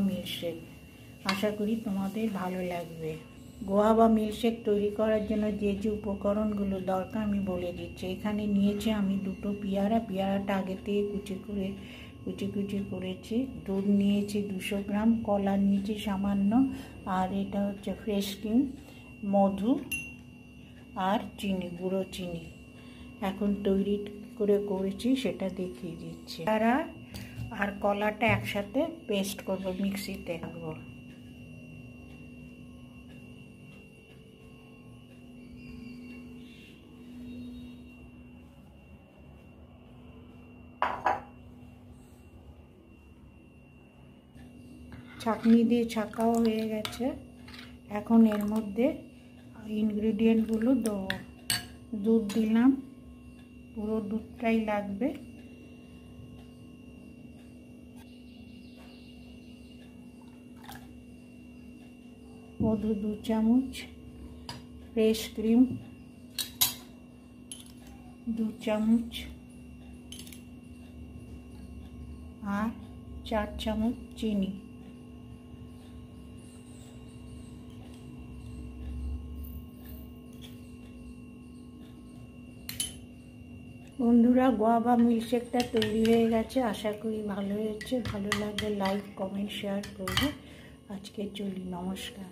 Milkshake. আশা করি তোমাদের ভালো লাগবে। গোয়াবা মিল্কশেক তৈরি করার জন্য যে যে উপকরণগুলো দরকার আমি বলে দিচ্ছি। এখানে নিয়েছি আমি 2টো পেয়ারা। পেয়ারাটা আগে থেকে কুচি করেছি। দুধ নিয়েছি 200 গ্রাম, কলা নিয়েছি সামান্য, আর এটা হচ্ছে ফ্রেশ ক্রিম, মধু আর চিনি, গুঁড়ো চিনি। এখন তৈরি করেছি সেটা দেখিয়ে দিচ্ছি। পেয়ারা আর কলাটা একসাথে পেস্ট করব, মিক্সিতে রাখবো। ছাঁকনি দিয়ে ছাঁকাও হয়ে গেছে। এখন এর মধ্যে ইনগ্রিডিয়েন্টগুলো দেবো। দুধ দিলাম, পুরো দুধটাই লাগবে। মধু 2 চামচ, ফ্রেশ ক্রিম 2 চামচ, আর 4 চামচ চিনি। বন্ধুরা, গোয়াবা মিল্কশেকটা তৈরি হয়ে গেছে। আশা করি ভালো হয়েছে। ভালো লাগলে লাইক, কমেন্ট, শেয়ার করবে। আজকে চলি, নমস্কার।